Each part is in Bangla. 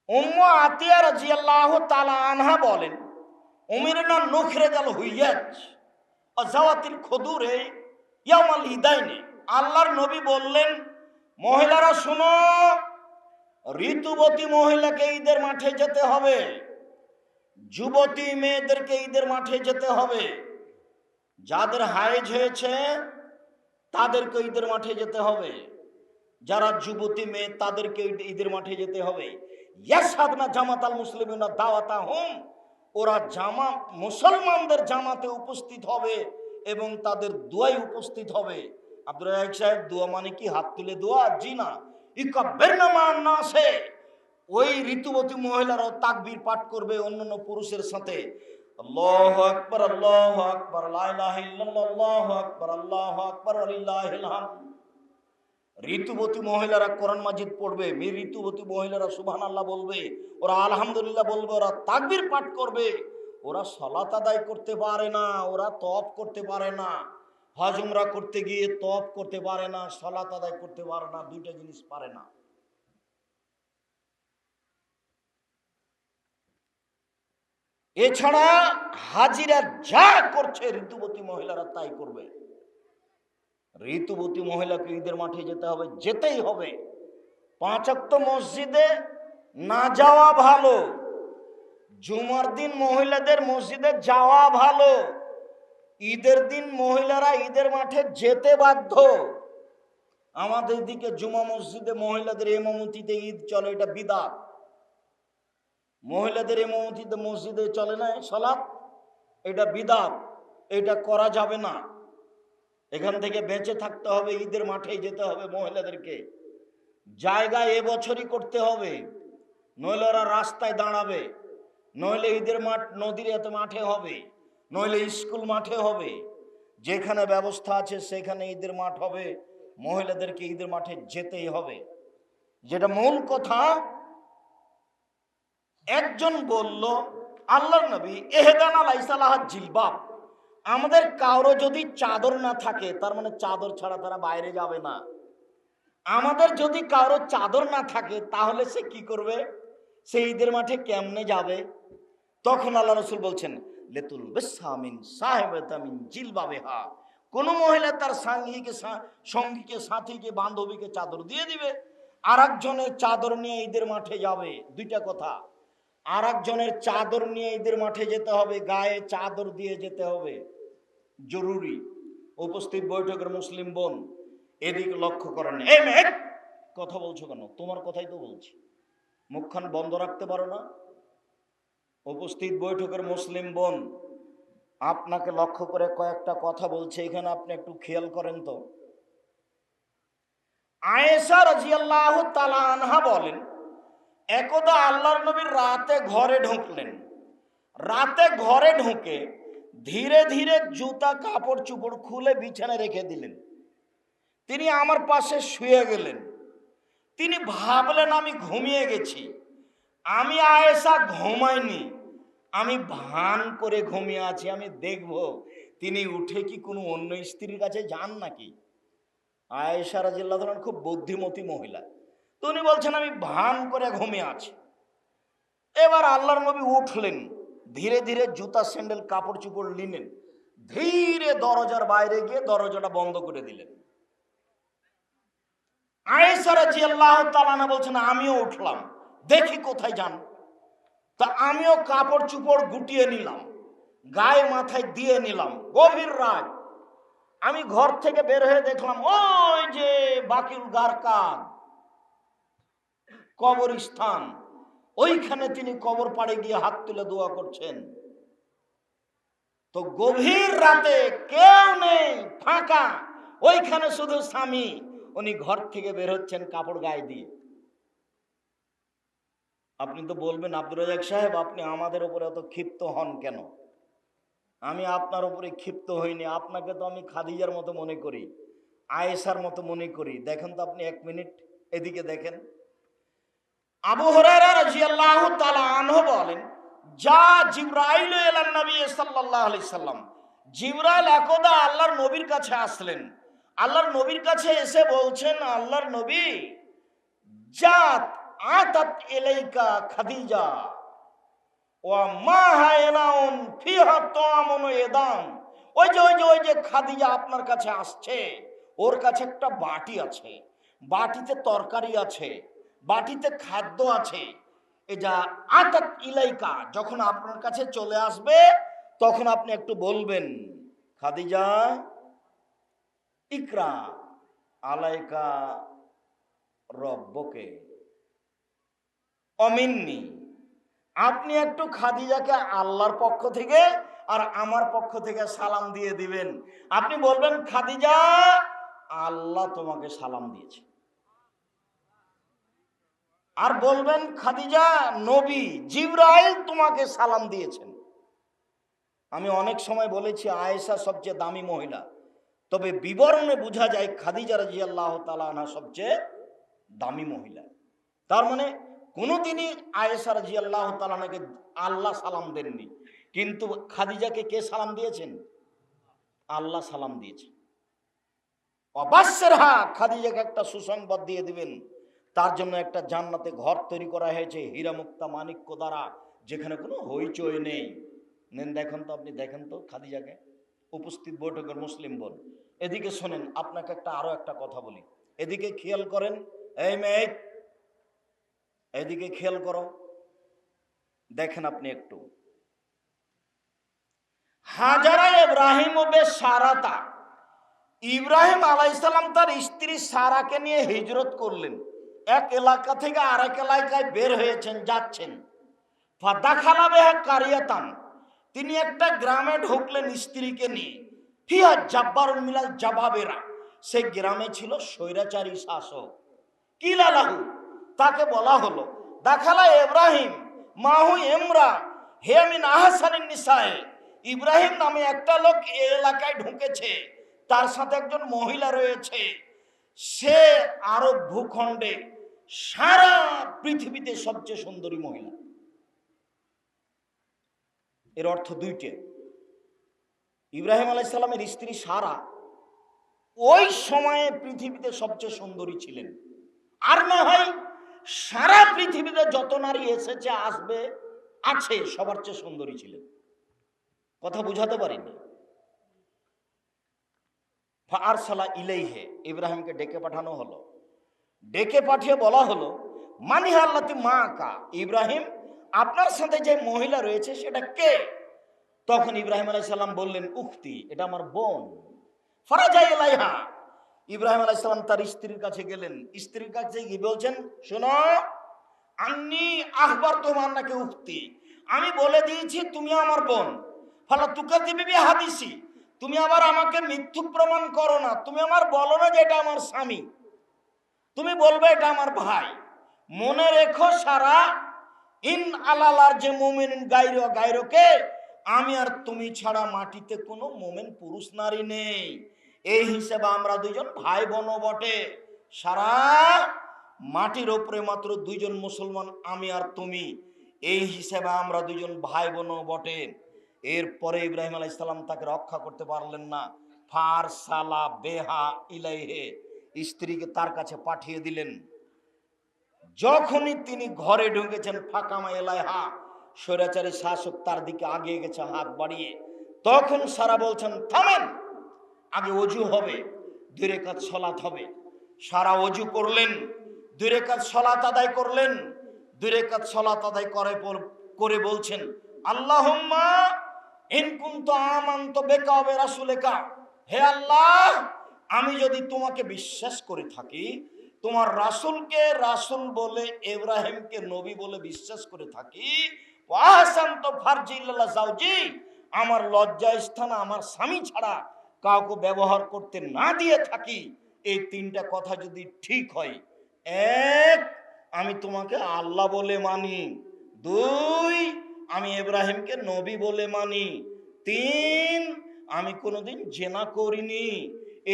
উম্মু আতিয়া রাদিয়াল্লাহু তাআলা আনহা বলেন, উমিরনা নুখরিজাল হুইয়াজ ওয়া যাওয়াতিল খুদুরে ইয়াউমাল ঈদাইনি। আল্লাহর নবী বললেন, মহিলারা শুনো, ঋতুবতী মহিলাকে ঈদের মাঠে যেতে হবে, যুবতী মেয়েদেরকে ঈদের মাঠে যেতে হবে, যাদের হায়েজ হয়েছে তাদেরকে ঈদের মাঠে যেতে হবে, যারা যুবতী মেয়ে তাদেরকে ঈদের মাঠে যেতে হবে। ইয়াশহাদনা জামাতাল মুসলিমিনা দাওয়াতাহুম, ওরা মুসলমানদের জামাতে উপস্থিত হবে এবং তাদের দোয়ায় উপস্থিত হবে। আব্দুর রাজ্জাক সাহেব, দোয়া মানে কি হাত তুলে দোয়া? জি না, ইকাব্বিরনা মান নাসে, ওই ঋতুবতী মহিলারাও তাকবীর পাঠ করবে অন্যান্য পুরুষের সাথে। আল্লাহু আকবার, আল্লাহু আকবার, লা ইলাহা ইল্লাল্লাহ, আল্লাহু আকবার, আল্লাহু আকবার, ওয়ালিল্লাহিল হামদ। ঋতুবতী মহিলারা কোরআন মাজিদ পড়বে, ঋতুবতী মহিলারা সুবহানাল্লাহ বলবে, ওরা আলহামদুলিল্লাহ বলবে, ওরা তাকবীর পাঠ করবে। ওরা সালাত আদায় করতে পারে না, ওরা তওয়াফ করতে পারে না, হজ উমরা করতে গিয়ে তওয়াফ করতে পারে না, সালাত আদায় করতে পারে না, দুইটা জিনিস পারে না। এছাড়া হাজিরা যা করছে ঋতুবতী মহিলারা তাই করবে। ঋতুবতী মহিলাকে ঈদের মাঠে যেতে হবে, যেতেই হবে। 5 ওয়াক্ত মসজিদে না যাওয়া ভালো, জুমার দিন মহিলাদের মসজিদে যাওয়া ভালো, ঈদের দিন মহিলারা ঈদের মাঠে যেতে বাধ্য। আমাদের দিকে জুমা মসজিদে মহিলাদের ইমামতিতে ঈদ চলে, এটা বিদআত। মহিলাদের ইমামতিতে মসজিদে চলে না সালাত, এটা বিদআত, এটা করা যাবে না। এখান থেকে বেঁচে থাকতে হবে, ঈদের মাঠে যেতে হবে মহিলাদেরকে। জায়গা এবছরই করতে হবে, নইলে ওরা রাস্তায় দাঁড়াবে, নইলে ঈদের মাঠ নদীর এত মাঠে হবে, নইলে স্কুল মাঠে হবে। যেখানে ব্যবস্থা আছে সেখানে ঈদের মাঠ হবে, মহিলাদেরকে ঈদের মাঠে যেতেই হবে। যেটা মূল কথা, একজন বলল, আল্লাহর নবী এহদানা লাইসা লাহা জিলবাব, আমাদের কারো যদি চাদর না থাকে, তার মানে চাদর ছাড়া তারা বাইরে যাবে না। আমাদের যদি কারো চাদর না থাকে তাহলে সে কি করবে? সে ঈদের মাঠে কেমনে যাবে? তখন আল্লাহ রাসূল বলছেন, লেতুল বিসামিন সাহেবাতামিন জিলবাবিহা, কোন মহিলা তার সঙ্গীকে সাথীকে বান্ধবীকে চাদর দিয়ে দিবে, আর একজনের চাদর নিয়ে ঈদের মাঠে যাবে। দুইটা কথা, আর একজনের চাদর নিয়ে ঈদের মাঠে যেতে হবে, গায়ে চাদর দিয়ে যেতে হবে, জরুরি। উপস্থিত বৈঠকের মুসলিম বোন, এদিক লক্ষ্য করেন। এই মেয়ে, কথা বলছো কেন? তোমার কথাই তো বলছি, মুখখান বন্ধ রাখতে পারো না? উপস্থিত বৈঠকের মুসলিম বোন, আপনাকে লক্ষ্য করে কয়েকটা কথা বলছে, এখানে আপনি একটু খেয়াল করেন তো। আয়েশা রাদিয়াল্লাহু তাআলা আনহা বলেন, একদা আল্লাহর নবীর রাতে ঘরে ঢুকলেন, রাতে ঘরে ঢুকে ধীরে ধীরে জুতা কাপড় চোপড় খুলে বিছানায় রেখে দিলেন। তিনি আমার পাশে শুয়ে গেলেন। তিনি ভাবলেন আমি ঘুমিয়ে গেছি। আমি আয়েশা ঘুমাইনি, আমি ভান করে ঘুমিয়ে আছি, আমি দেখব তিনি উঠে কি কোনো অন্য স্ত্রীর কাছে যান নাকি। আয়েশা রাদিয়াল্লাহু তাআলা খুব বুদ্ধিমতী মহিলা, তো উনি বলছেন আমি ভান করে ঘুমিয়ে আছি। এবার আল্লাহর নবী উঠলেন, ধীরে ধীরে জুতা স্যান্ডেল কাপড় চোপড় নিলেন, ধীরে দরজার বাইরে গিয়ে দরজাটা বন্ধ করে দিলেন। আয়েশা রাদিয়াল্লাহু তাআলা বলছেন আমিও উঠলাম, দেখি কোথায় যান। তা আমিও কাপড় চোপড় গুটিয়ে নিলাম, গায়ে মাথায় দিয়ে নিলাম। গভীর রাত, আমি ঘর থেকে বের হয়ে দেখলাম ওই যে বাকিউল গারকাদ কবরস্থান, ওইখানে তিনি কবর পাড়ে গিয়ে হাত তুলে দোয়া করছেন। তো গভীর রাতে কেউ নেই, ফাঁকা, ওইখানে শুধু স্বামী, উনি ঘর থেকে বের হচ্ছেন কাপড় গায়ে দিয়ে। আপনি তো বলবেন, আব্দুর রাজ্জাক সাহেব আপনি আমাদের উপরে এত ক্ষিপ্ত হন কেন? আমি আপনার উপরে ক্ষিপ্ত হইনি, আপনাকে তো আমি খাদিজার মতো মনে করি, আয়েশার মতো মনে করি। দেখেন তো আপনি, 1 মিনিট এদিকে দেখেন। আবু হুরায়রা রাদিয়াল্লাহু তাআলা আনহু বলেন, যা জিবরাইল ইলান নবী সাল্লাল্লাহু আলাইহি সাল্লাম, জিবরাইল একদা আল্লাহর নবীর কাছে আসলেন। আল্লাহর নবীর কাছে এসে বলছেন, আল্লাহর নবী, যা আতাত ইলাইকা খাদিজা ওয়া মাহা ইনাউন ফিহা তাআমুন ইদাম। ওই যে খাদিজা আপনার কাছে আসছে, ওর কাছে একটা বাটি আছে, বাটিতে তরকারি আছে, বাটিতে খাদ্য আছে। এটা আতাত ইলাইকা, যখন আপনার কাছে চলে আসবে তখন আপনি একটু বলবেন, খাদিজা ইকরা আলাইকা রব্বকে অমিন্নি। আপনি একটু খাদিজাকে আল্লাহর পক্ষ থেকে আর আমার পক্ষ থেকে সালাম দিয়ে দিবেন। আপনি বলবেন, খাদিজা আল্লাহ তোমাকে সালাম দিয়েছে। আর বলবেন, খাদিজা নবী জিবরাইল তোমাকে সালাম দিয়েছেন। আমি অনেক সময় বলেছি আয়েশা সবচেয়ে দামি মহিলা, তবে বিবরণে বোঝা যায় খাদিজা রাদিয়াল্লাহু তাআলা আনহা সবচেয়ে দামি মহিলা। তার মানে কোনোদিনই আয়েশা রাদিয়াল্লাহু তাআলা আনহাকে আল্লাহ সালাম দেননি, কিন্তু খাদিজাকে কে সালাম দিয়েছেন? আল্লাহ সালাম দিয়েছেন। অবাশ্যেরহা, খাদিজাকে একটা সুসংবাদ দিয়ে দিবেন, তার জন্য একটা জান্নাতে ঘর তৈরি করা হয়েছে হীরা মুক্তা মাণিক্য দ্বারা, যেখানে কোনো হইচই নেই। নেন দেখেন তো, আপনি দেখেন তো খাদিজাকে। উপস্থিত বৈঠকের মুসলিম বোন, এদিকে শোনেন, আপনাকে আরো একটা কথা বলি, এদিকে খেয়াল করেন। এই মেয়ে, এদিকে খেয়াল করো, দেখেন আপনি একটু। হাজারা ইব্রাহিম বে সারাতা, ইব্রাহিম আলাইহিস সালাম তার স্ত্রী সারাকে নিয়ে হিজরত করলেন, এক এলাকা থেকে আরেক এলাকায় বের হয়েছেন, যাচ্ছেন। ফাদাখালা বিহা কারিয়াতান, তিনি একটা গ্রামে ঢুকলেন স্ত্রীকে নিয়ে। ফিহা জাব্বারুন মিনাল জাবাবেরা, সেই গ্রামে ছিল স্বৈরাচারী শাসক। কিলালাহু, তাকে বলা হলো, দাখালা ইব্রাহিম মাহু ইমরা হে মিন আহসানিন নিসায়ে, ইব্রাহিম নামে একটা লোক এই এলাকায় ঢুকেছে, তার সাথে একজন মহিলা রয়েছে, সে আরব ভূখণ্ডে সারা পৃথিবীতে সবচেয়ে সুন্দরী মহিলা। এর অর্থ দুইটে। ইব্রাহিম আলাইহিস সালামের স্ত্রী সারা ওই সময়ে পৃথিবীতে সবচেয়ে সুন্দরী ছিলেন, আর না হয় সারা পৃথিবীতে যত নারী এসেছে আসবে আছে সবার চেয়ে সুন্দরী ছিলেন। কথা বুঝাতে পারিনি। ফাআরসালা ইলাইহি, ইব্রাহিমকে ডেকে পাঠানো হলো। ডেকে পাঠিয়ে বলা হলো, মানিহা আল্লাতি মাকা, ইব্রাহিম আপনার সাথে যে মহিলা রয়েছে সেটা কে? তখন ইব্রাহিম আলাইহিস সালাম বললেন, উখতি, এটা আমার বোন। ফারাজা ইলাইহা, ইব্রাহিম আলাইহিস সালাম তার স্ত্রীর কাছে গেলেন। স্ত্রীর কাছে গিয়ে বলছেন, শোনো, আন্নি আখবার তোমার নাকি উখতি, আমি বলে দিয়েছি তুমি আমার বোন। ফালা তুকাযিবি বিহাদিসি, তুমি আবার আমাকে মিথ্যুক প্রমাণ করো না। তুমি আমার বলো না যে এটা আমার স্বামী, তুমি বলবে এটা আমার ভাই। মনে রেখো সারা, ইন আলালার যে মুমিন গায়রো গায়রোকে, আমি আর তুমি ছাড়া মাটিতে কোনো মুমিন পুরুষ নারী নেই। এই হিসেবে আমরা দুইজন ভাই বোন বটে। সারা মাটির ওপরে মাত্র দুইজন মুসলমান, আমি আর তুমি, এই হিসেবে আমরা দুইজন ভাই বোন বটে। এরপরে ইব্রাহিম আলাইহিস সালাম তাকে রক্ষা করতে পারলেন না। ফারসালা বেহা ইলাইহি, স্ত্রীকে তার কাছে পাঠিয়ে দিলেন। যখনই তিনি ঘরে ঢুকেছেন, ফাকামা ইলাইহা, স্বৈরাচারী শাসক তার দিকে আগিয়ে গেছে হাত বাড়িয়ে। তখন সারা বলছেন, থামেন, আগে ওযু হবে, 2 রাকাত সালাত হবে। সারা ওযু করলেন, 2 রাকাত সালাত আদায় করলেন। 2 রাকাত সালাত আদায় করে বলছেন, আল্লাহুম্মা ইন কুনতু আমানতু বিকা ওয়া রাসূলিকা, হে আল্লাহ, আমি যদি তোমাকে বিশ্বাস করে থাকি, তোমার রাসূলকে রাসূল বলে, ইব্রাহিমকে নবী বলে বিশ্বাস করে থাকি, ওয়া আহসানতু ফারজি ইল্লা যাওজি, আমার লজ্জা স্থান আমার স্বামী ছাড়া কাউকে ব্যবহার করতে না দিয়ে থাকি, এই 3টা কথা যদি ঠিক হয়, 1, আমি তোমাকে আল্লাহ বলে মানি, 2, আমি ইব্রাহিমকে নবী বলে মানি, 3, আমি কোনোদিন জিনা করিনি,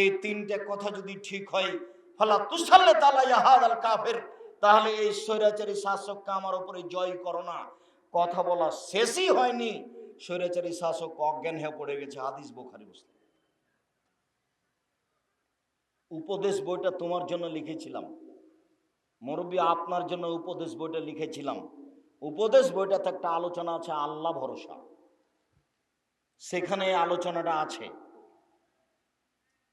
এই 3টা কথা যদি ঠিক হয়, ফালা তুসাল্লিত আলাইয়া হাদাল কাফির, তাহলে এই স্বৈরাচারী শাসককে আমার উপরে জয় করো না। কথা বলা শেষই হয়নি, স্বৈরাচারী শাসক অজ্ঞান হয়ে পড়ে গেছে। হাদিস বুখারী মুসলিম। উপদেশ বইটা তোমার জন্য লিখেছিলাম, মুরব্বী, আপনার জন্য উপদেশ বইটা লিখেছিলাম। উপদেশ বইটাতে একটা আলোচনা আছে আল্লাহ ভরসা, সেখানে আলোচনাটা আছে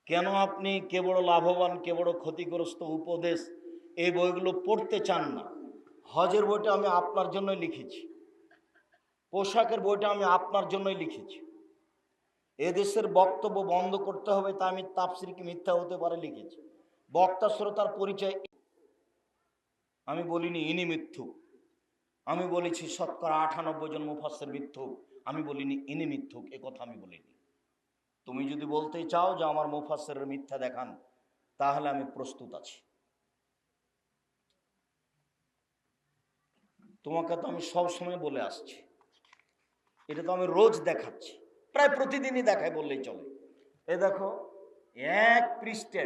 কেন আপনি কে বড় লাভবান কে বড় ক্ষতিগ্রস্ত উপদেশ এই বইগুলো পড়তে চান না। হজের বইটা আমি আপনার জন্যই লিখেছি, পোশাকের বইটা আমি আপনার জন্যই লিখেছি। এদেশের বক্তব্য বন্ধ করতে হবে, তা আমি তাফসীর কি মিথ্যা হতে পারে লিখেছি। বক্তা শ্রোতার পরিচয় আমি বলিনি ইনি মিথ্যুক, আমি বলেছি শতকরা 98 জন মুফাসসির মিথ্যুক, আমি বলিনি ইনি মিথ্যুক, এ কথা আমি বলিনি। তুমি যদি বলতে চাও যে আমার মুফাসসিরের মিথ্যা দেখান, তাহলে আমি প্রস্তুত আছি। তোমাকে তো আমি সব সময় বলে আসছি, এটা তো আমি রোজ দেখাচ্ছি, প্রায় প্রতিদিনই দেখাই বললেই চলে। এ দেখো, এক পৃষ্ঠে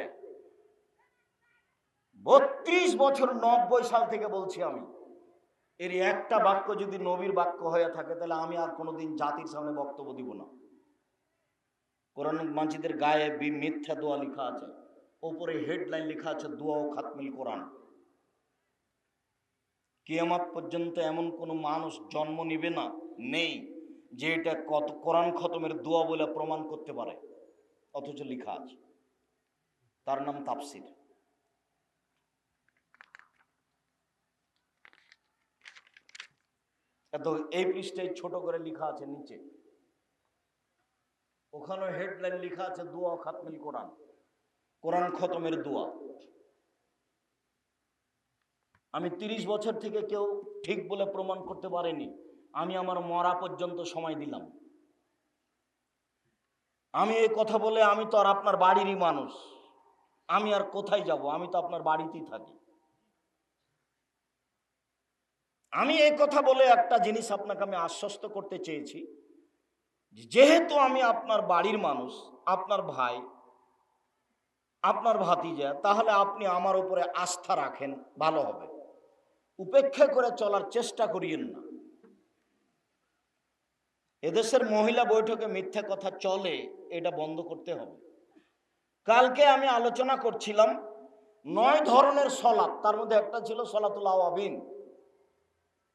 32 বছর 90 সাল থেকে বলছি আমি, এর একটা বাক্য যদি নবীর বাক্য হয়ে থাকে তাহলে আমি আর কোনোদিন জাতির সামনে বক্তব্য দিব না। কোরআন মাজিদের গায়ে মিথ্যা দোয়া লেখা আছে, ওপরে হেডলাইন লেখা আছে দোয়া ও খাতমিল কোরআন। কিয়ামত পর্যন্ত এমন কোনো মানুষ জন্ম নিবে না, নেই, যে এটা কত কোরআন খতমের দোয়া বলে প্রমাণ করতে পারে, অথচ লেখা আছে। তার নাম তাফসীর। এত এই পৃষ্ঠায় ছোট করে লেখা আছে নিচে, ওখানে হেডলাইন লেখা আছে দোয়া ও খাতমিল কোরআন, কোরআন খতমের দোয়া। আমি 30 বছর থেকে কেউ ঠিক বলে প্রমাণ করতে পারেনি, আমি আমার মরা পর্যন্ত সময় দিলাম। আমি এই কথা বলে, আমি তো আর আপনার বাড়িরই মানুষ, আমি আর কোথায় যাব, আমি তো আপনার বাড়িতেই থাকি। আমি এই কথা বলে একটা জিনিস আপনাকে আমি আশ্বস্ত করতে চেয়েছি, যেহেতু আমি আপনার বাড়ির মানুষ, আপনার ভাই, আপনার ভাতিজা, তাহলে আপনি আমার উপরে আস্থা রাখেন, ভালো হবে। উপেক্ষা করে চলার চেষ্টা করিয়েন না। এদেশের মহিলা বৈঠকে মিথ্যা কথা চলে, এটা বন্ধ করতে হবে। কালকে আমি আলোচনা করছিলাম 9 ধরনের সলাত, তার মধ্যে একটা ছিল সলাতুল আওয়াবিন।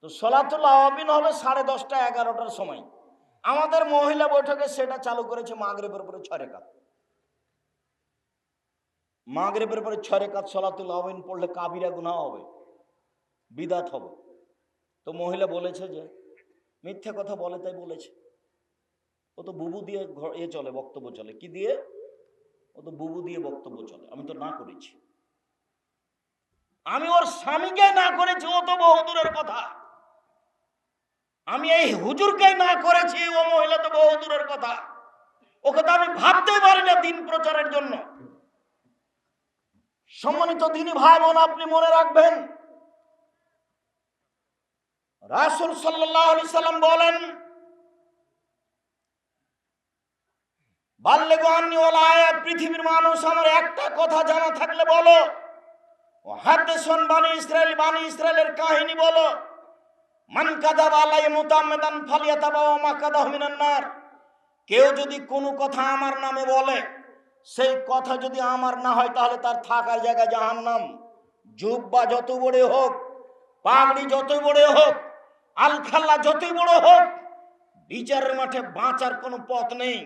তো সলাতুল আওয়াবিন হবে 10:30 11টার সময়। আমাদের মহিলা বৈঠকে সেটা চালু করেছে মাগরিবের পরে 6 রাকাত। মাগরিবের পরে 6 রাকাত সলাতুল আওয়াবিন পড়লে কাবিরা গুনাহ হবে, বিদাত হবে। তো মহিলা বলেছে যে মিথ্যা কথা বলে, তাই বলেছে। ও তো বুবু দিয়ে চলে, বক্তব্য চলে, কি দিয়ে? ও তো বুবু দিয়ে বক্তব্য চলে। আমি তো না করেছি, আমি ওর স্বামীকে না করেছি, ও তো বহুদূরের কথা। আমি এই হুজুরকে না করেছি, ও মহিলা তো বহুদূরের কথা। ওকে তো আমি ভাবতেই পারি না দিন প্রচারের জন্য। সম্মানিত দিনী ভাই বোন, আপনি মনে রাখবেন, রাসূল সাল্লাল্লাহু আলাইহি সাল্লাম বলেন, বাল্লিগু আন্নী ওয়ালা আয়া, পৃথিবীর মানুষ আমার একটা কথা জানা থাকলে বলো, ও হাদিসুন বানি ইসরাইলের কাহিনী বলো। মান কাযাবা আলাইহি মুতাআম্মিদান ফালিয়াতাবাওয়া মাকাদাহু মিনান নার। কেউ যদি কোনো কথা আমার নামে বলে, সেই কথা যদি আমার না হয়, তাহলে তার থাকার জায়গা জাহান্নাম। জুব্বা যত বড় হোক, পাগড়ি যত বড় হোক, আলখাল্লা যতই বড় হোক, বিচারের মাঠে বাঁচার কোনো পথ নেই।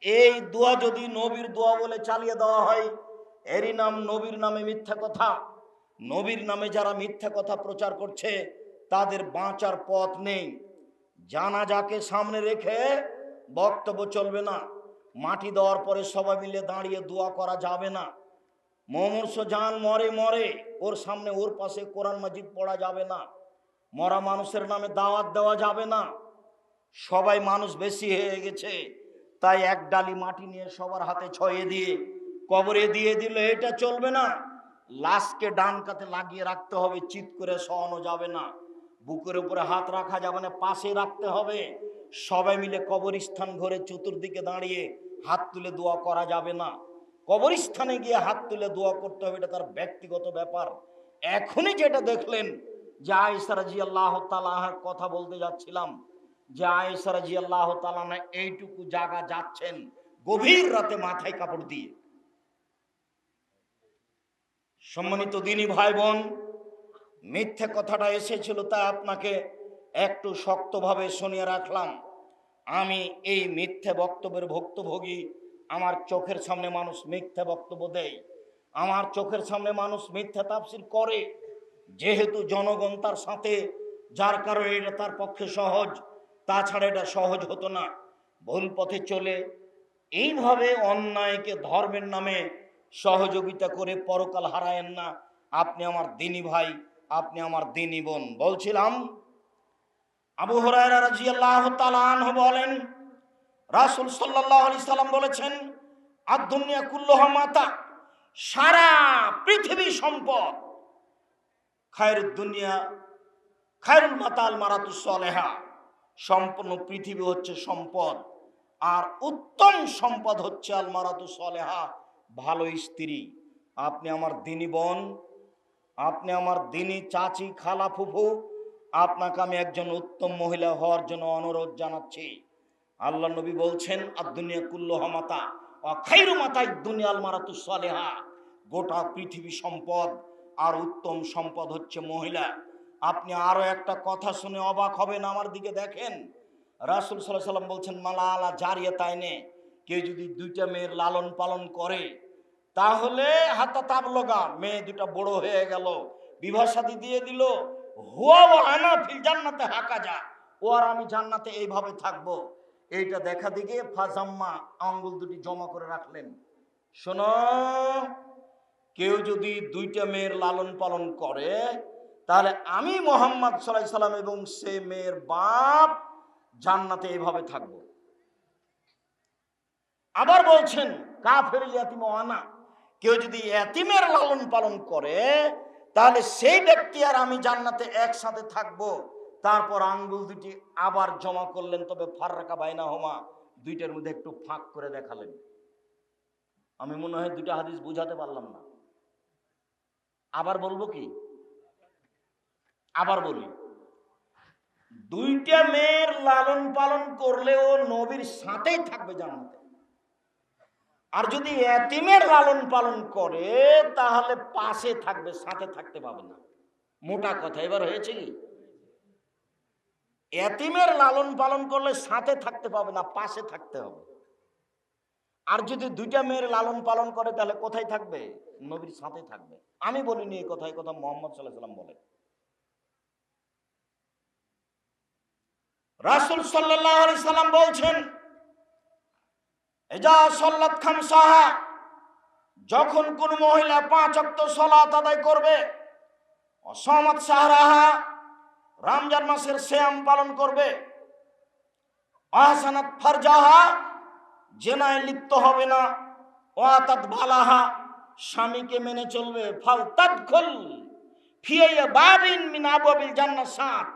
এই দোয়া যদি নবীর দোয়া বলে চালিয়ে দেওয়া হয়, এরই নাম নবীর নামে মিথ্যা কথা। নবীর নামে যারা মিথ্যা কথা প্রচার করছে, তাদের বাঁচার পথ নেই। জানাজাকে সামনে রেখে বক্তব্য চলবে না। মাটি দেওয়ার পরে সবাই মিলে দাঁড়িয়ে দোয়া করা যাবে না। মুমূর্ষ জান মরে মরে, ওর সামনে ওর পাশে কোরআন মাজিদ পড়া যাবে না। মরা মানুষের নামে দাওয়াত দেওয়া যাবে না। সবাই মানুষ বেশি হয়ে গেছে, তাই এক ডালি মাটি নিয়ে সবার হাতে ছয়ে দিয়ে কবরে দিয়ে দিল, এটা চলবে না। লাশকে ডান কাতে লাগিয়ে রাখতে হবে, চিৎ করে শোয়ানো যাবে না। বুকের উপরে হাত রাখা যাবে না, পাশে রাখতে হবে। সবাই মিলে কবরস্থান ঘরে চতুর্দিকে দাঁড়িয়ে হাত তুলে দোয়া করা যাবে না। কবরস্থানে গিয়ে হাত তুলে দোয়া করতে হবে, এটা তার ব্যক্তিগত ব্যাপার। এখনই যেটা দেখলেন যে আয়েশা রাদিয়াল্লাহু তাআলা আনহার কথা বলতে যাচ্ছিলাম, যে আয়েশা রাদিয়াল্লাহু তাআলা না এইটুকু জায়গা যাচ্ছেন গভীর রাতে মাথায় কাপড় দিয়ে। সম্মানিত দিনী ভাই বোন, মিথ্যে কথাটা এসেছিল তা আপনাকে একটু শক্তভাবে শুনিয়ে রাখলাম। আমি এই মিথ্যে বক্তব্যের ভুক্তভোগী। আমার চোখের সামনে মানুষ মিথ্যে বক্তব্য দেয়, আমার চোখের সামনে মানুষ মিথ্যা তাফসীর করে, যেহেতু জনগণ তার সাথে, যার কারণে এটা তার পক্ষে সহজ। তাছাড়া এটা সহজ হতো না। ভুল পথে চলে এইভাবে অন্যায়কে ধর্মের নামে সহযোগিতা করে পরকাল হারায়েন না। আপনি আমার দিনী ভাই, আপনি আমার দিনী বোন। বলছিলাম, আবু হুরায়রা রাদিয়াল্লাহু তাআলা আনহু বলেন, রাসূল সাল্লাল্লাহু আলাইহি সাল্লাম বলেছেন, আদ-দুনিয়া কুল্লুহা মাতা, সারা পৃথিবী সম্পদ। খায়রুদ দুনিয়া খায়রুল মাতাল মারাতুস সালেহা, সম্পূর্ণ পৃথিবী হচ্ছে সম্পদ, আর উত্তম সম্পদ হচ্ছে আল মারাতুস সালেহা, ভালো স্ত্রী। আপনি আমার দিনী বোন, আপনি আমার দিনী চাচি, খালা, ফুফু, আপনাকে আমি একজন উত্তম মহিলা হওয়ার জন্য অনুরোধ জানাচ্ছি। আল্লাহ নবী বলছেন, আদ-দুনিয়া কুল্লুহা মাতা ওয়া খায়রু মাতাইদ দুনিয়া আল মারাতুস সালেহা, গোটা পৃথিবী সম্পদ আর উত্তম সম্পদ হচ্ছে মহিলা। আপনি আরো একটা কথা শুনে অবাক হবেন, আমার দিকে দেখেন। রাসূল সাল্লাল্লাহু আলাইহি সাল্লাম বলছেন, মালা আলা জারিয়াতাইনে, কেউ যদি দুইটা মেয়ের লালন পালন করে, তাহলে হাতা তাবলগা, মেয়ে দুটা বড় হয়ে গেল, বিবাহ শাদী দিয়ে দিল, হুয়া ওয়া আনা ফিল জান্নাতে হাকাজা, ও আর আমি জান্নাতে এইভাবে থাকবো। এইটা দেখা দিকে ফাজাম্মা, আঙ্গুল দুটি জমা করে রাখলেন। শোনো, কেউ যদি দুইটা মেয়ের লালন পালন করে, তাহলে আমি মুহাম্মদ সাল্লাল্লাহু আলাইহি সাল্লাম এবং সে মেয়ের বাপ জান্নাতে এইভাবে থাকবো। আবার বলছেন, কাফের ইয়াতিম ওয়ানা, কেউ যদি ইয়াতিমের লালন পালন করে, তাহলে সেই ব্যক্তি আর আমি জান্নাতে একসাথে থাকবো। তারপর আঙ্গুল দুটি আবার জমা করলেন, তবে ফাররাকা বাইনাহুমা, দুইটার মধ্যে একটু ফাঁক করে দেখালেন। আমি মনে হয় দুইটা হাদিস বুঝাতে পারলাম না। আবার বলবো কি? আবার বলি, দুইটা মেয়ের লালন পালন করলেও নবীর সাথেই থাকবে জান্নাতে। আর যদি এতিমের লালন পালন করে, তাহলে পাশে থাকবে, সাথে থাকতে পাবে না। মোটা কথা এবার হয়েছে কি? এতিমের লালন পালন করলে সাথে থাকতে পাবে না, পাশে থাকতে হবে। আর যদি দুইটা মেয়ের লালন পালন করে, তাহলে কোথায় থাকবে? নবীর সাথে থাকবে। আমি বলিনি এই কথা, এই কথা মুহাম্মদ সাল্লাল্লাহু আলাইহি সাল্লাম বলেন। রাসূল সাল্লাল্লাহু আলাইহি সাল্লাম বলছেন, এজা সাল্লাত খামসাহা, যখন কোন মহিলা 5 ওয়াক্ত সালাত আদায় করবে, অসামাত সাহরাহা, রমজান মাসের সিয়াম পালন করবে, আহসানাত ফারজাহা, জিনায় লিপ্ত হবে না, ওয়াতাত বালাহা, স্বামীকে মেনে চলবে, ফাল তাদখুল ফি বাবিন মিন আবওয়াবিল জান্নাত সাত,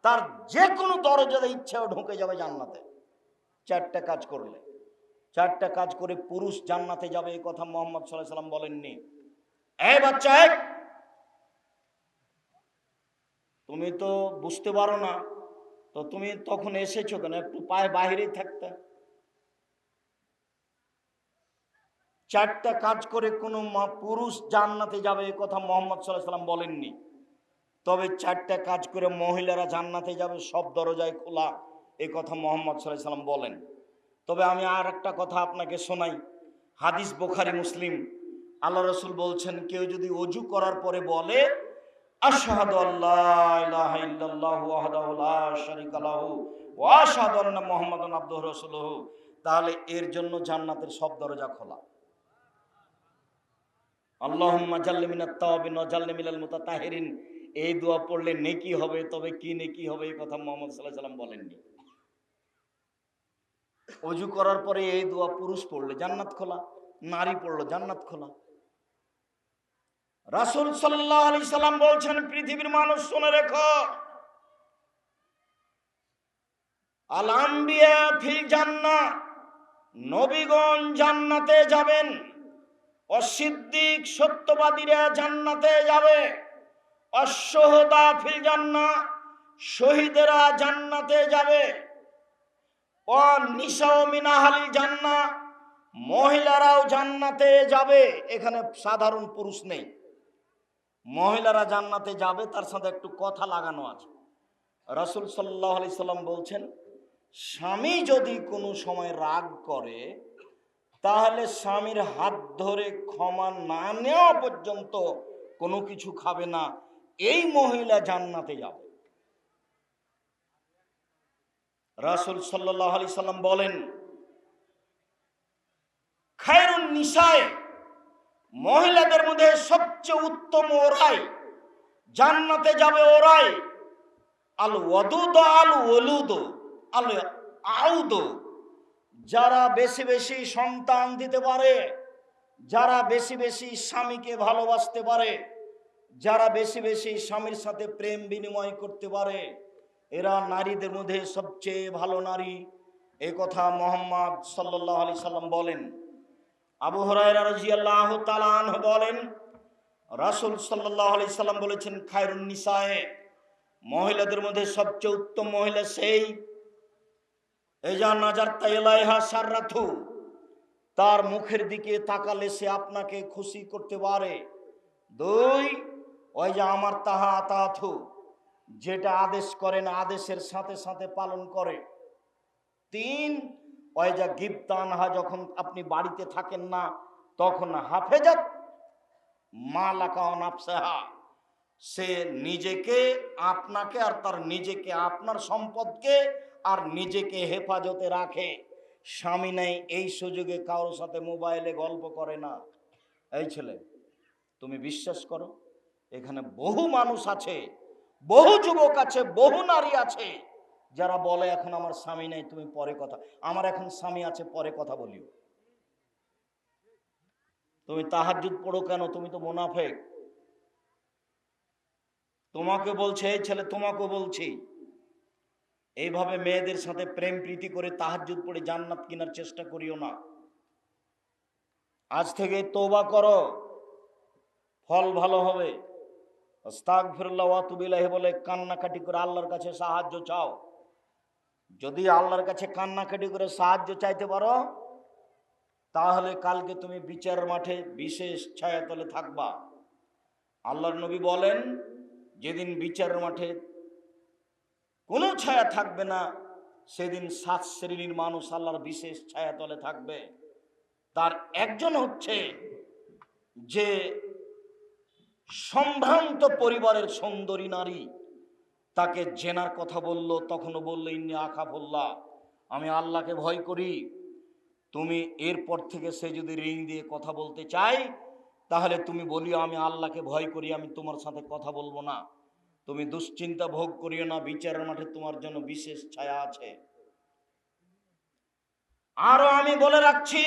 তার যে কোনো দরজাতে ইচ্ছাও ঢুকে যাবে জান্নাতে। 4টা কাজ করলে, 4টা কাজ করে পুরুষ জান্নাতে যাবে, এই কথা মুহাম্মদ সাল্লাল্লাহু আলাইহি সাল্লাম বলেননি। এই বাচ্চা, তুমি তো বুঝতে পারো না, তো তুমি তখন এসেছো কেন? একটু পায়ে বাহিরেই থাকতে। 4টা কাজ করে কোনো পুরুষ জান্নাতে যাবে, এই কথা মুহাম্মদ সাল্লাল্লাহু আলাইহি সাল্লাম বলেননি। তবে 4টা কাজ করে মহিলারা জান্নাতে যাবে, সব দরজায় খোলা, এই কথা মুহাম্মদ সাল্লাল্লাহু আলাইহি সাল্লাম বলেন। তবে আমি আর একটা কথা আপনাকে শোনাই, হাদিস বুখারী মুসলিম। আল্লাহ রাসূল বলছেন, কেউ যদি ওযু করার পরে বলে, আশহাদু আল্লা ইলাহা ইল্লাল্লাহু ওয়াহদাহু লা শারীকা লাহু ওয়া আশহাদু আন্না মুহাম্মাদান আবদুহু রাসূলুহু, তাহলে এর জন্য জান্নাতের সব দরজা খোলা। আল্লাহুম্মা জাল্লি মিনাত তাওয়াবিন ওয়া জাল্লি মিনাল মুতাতাহিরিন, এই দোয়া পড়লে নেকি হবে। তবে কি নেকি হবে, এই কথা মুহাম্মদ সাল্লাল্লাহু আলাইহি সাল্লাম বলেননি। ওযু করার পরে এই দোয়া পুরুষ পড়লে জান্নাত খোলা, নারী পড়লো জান্নাত খোলা। রাসূল সাল্লাল্লাহু আলাইহি সাল্লাম বলছেন, পৃথিবীর মানুষ শুনে রেখো, আল আম্বিয়া ফিল জান্নাহ, নবীগণ জান্নাতে যাবেন, অসিদ্দিক সত্যবাদীরা জান্নাতে যাবে, অশুহাদা ফিল জান্নাহ, শহীদেরা জান্নাতে যাবে, ও নিসাউ মিন আহলিল জান্নাহ, মহিলারাও জান্নাতে যাবে। এখানে সাধারণ পুরুষ নেই, মহিলারা জান্নাতে যাবে, তার সাথে একটু কথা লাগানো আছে। রাসূল সাল্লাল্লাহু আলাইহি সাল্লাম বলছেন, স্বামী যদি কোনো সময় রাগ করে তাহলে স্বামীর হাত ধরে ক্ষমা না নেওয়া পর্যন্ত কোনো কিছু খাবে না, এই মহিলা জান্নাতে যাবে। রাসূল সাল্লাল্লাহু আলাইহি সাল্লাম বলেন, খায়রুন নিসায়ে, মহিলাদের মধ্যে সবচেয়ে উত্তম ওরাই, জান্নাতে যাবে ওরাই, আল ওয়াদুদ আল ওলুদ আল আউদ, যারা বেশি বেশি সন্তান দিতে পারে, যারা বেশি বেশি স্বামীকে ভালোবাসতে পারে, যারা বেশি বেশি স্বামীর সাথে প্রেম বিনিময় করতে পারে, এরা নারীদের মধ্যে সবচেয়ে ভালো নারী। এই কথা মুহাম্মদ সাল্লাল্লাহু আলাইহি সাল্লাম বলেন। আবু হুরায়রা রাদিয়াল্লাহু তাআলা আনহু বলেন, রাসূল সাল্লাল্লাহু আলাইহি সাল্লাম বলেছেন, খায়রুন নিসায়ে, মহিলাদের মধ্যে সবচেয়ে উত্তম মহিলা সেই, এজা নাজারতা ইলাইহা সাররাথু, তার মুখের দিকে তাকালে সে আপনাকে খুশি করতে পারে। দুই, ওই যে আমার তাহা আতাথু, যেটা আদেশ করেন আদেশের সাথে সাথে পালন করে। তিন, ওই যা গিবতানহা, যখন আপনি বাড়িতে থাকেন না তখন হাফেজাত মালাকা ওয়া নাফসাহা, সে নিজেকে, আপনাকে আর তার নিজেকে, আপনার সম্পদকে আর নিজেকে হেফাজতে রাখে। স্বামী নেই এই সুযোগে কারোর সাথে মোবাইলে গল্প করে না। এই ছেলে, তুমি বিশ্বাস করো, এখানে বহু মানুষ আছে, বহু যুবক আছে, বহু নারী আছে যারা বলে এখন আমার স্বামী নেই, তুমি পরে কথা, আমার এখন স্বামী আছে, পরে কথা বলিও। তুমি তাহাজ্জুদ পড়ো কেন? তুমি তো মুনাফিক। তোমাকে বলছে, এই ছেলে তোমাকে বলছি, এইভাবে মেয়েদের সাথে প্রেম প্রীতি করে তাহাজ্জুদ পড়ে জান্নাত কেনার চেষ্টা করিও না। আজ থেকে তওবা করো, ফল ভালো হবে। আস্তাগফিরুল্লাহ ওয়া আতুবু ইলাইহি বলে কান্নাকাটি করে আল্লাহর কাছে সাহায্য চাও। যদি আল্লাহর কাছে কান্নাকাটি করে সাহায্য চাইতে পারো, তাহলে কালকে তুমি বিচারের মাঠে বিশেষ ছায়াতলে থাকবা। আল্লাহর নবী বলেন, যেদিন বিচারের মাঠে কোনো ছায়া থাকবে না, সেদিন 7 শ্রেণীর মানুষ আল্লাহর বিশেষ ছায়াতলে থাকবে। তার একজন হচ্ছে যে সম্ভ্রান্ত পরিবারের সুন্দরী নারী, তাকে জেনার কথা বলল, তখনও বলল ইন্নী আখাফুল্লাহ, আমি আল্লাহকে ভয় করি। তুমি এরপর থেকে সে যদি রিং দিয়ে কথা বলতে চাই, তাহলে তুমি বলিও আমি আল্লাহকে ভয় করি, আমি তোমার সাথে কথা বলবো না। তুমি দুশ্চিন্তা ভোগ করিও না, বিচারের মাঠে তোমার জন্য বিশেষ ছায়া আছে। আরো আমি বলে রাখছি,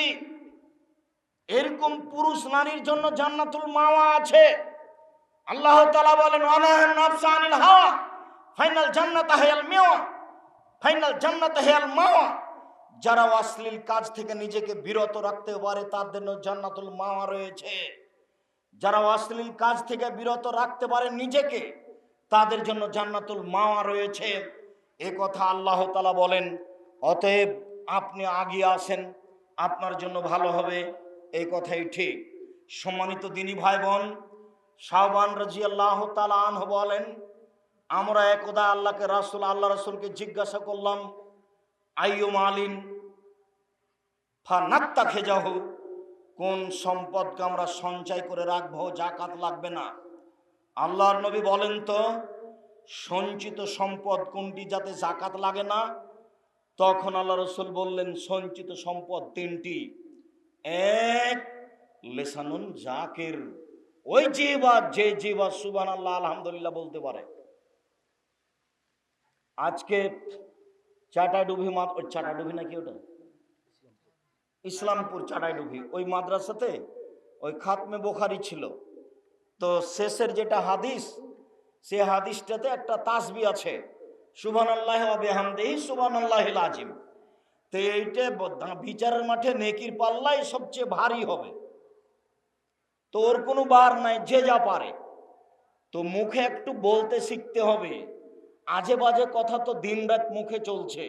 এরকম পুরুষ নারীর জন্য জান্নাতুল মাওয়া আছে। আল্লাহ তাআলা বলেন, ওয়ানাহান নাফসা আনিল হাওয়া ফাইনাল জান্নাতা হিয়াল মাওয়া, ফাইনাল জান্নাতা হিয়াল মাওয়া। যারা অশ্লীল কাজ থেকে নিজেকে বিরত রাখতে পারে তাদের জন্য জান্নাতুল মাওয়া রয়েছে। যারা অশ্লীল কাজ থেকে বিরত রাখতে পারে নিজেকে, তাদের জন্য জান্নাতুল মাওয়া রয়েছে। এ কথা আল্লাহ তাআলা বলেন। অতএব আপনি আগিয়ে আসেন, আপনার জন্য ভালো হবে, এই কথাই ঠিক। সম্মানিত দিনী ভাই বোন, শাওবান রাদিয়াল্লাহু তাআলা আনহু বলেন, আমরা একদা আল্লাহ রাসূলকে জিজ্ঞাসা করলাম, আইয়ু মালিন ফানাত্তাখিজাহু, কোন সম্পদকে আমরা সঞ্চয় করে রাখবো, যাকাত লাগবে না। আল্লাহর নবী বলেন তো, সঞ্চিত সম্পদ কোনটি যাতে যাকাত লাগে না? তখন আল্লাহ রাসূল বললেন, সঞ্চিত সম্পদ 3টি। এক, লিসানুন জাকির, ওই জিহ্বা, যে জিহ্বা সুবহানাল্লাহ আলহামদুলিল্লাহ বলতে পারে। আজকে চাটাডুবি, ওই চাটাডুবি নাকি ওটা ইসলামপুর চাটাইডুবি, ওই মাদ্রাসাতে ওই খাতমে বুখারী ছিল, তো শেষের যেটা হাদিস, সে হাদিসটাতে একটা তাসবিহ আছে, সুবহানাল্লাহি ওয়া বিহামদিহি সুবহানাল্লাহিল আযীম। তো এইটা বিচারের মাঠে নেকির পাল্লাই সবচেয়ে ভারী হবে। তো ওর কোনো বার নাই, যে যা পারে। তো মুখে একটু বলতে শিখতে হবে। আজে বাজে কথা তো দিনরাত মুখে চলছে,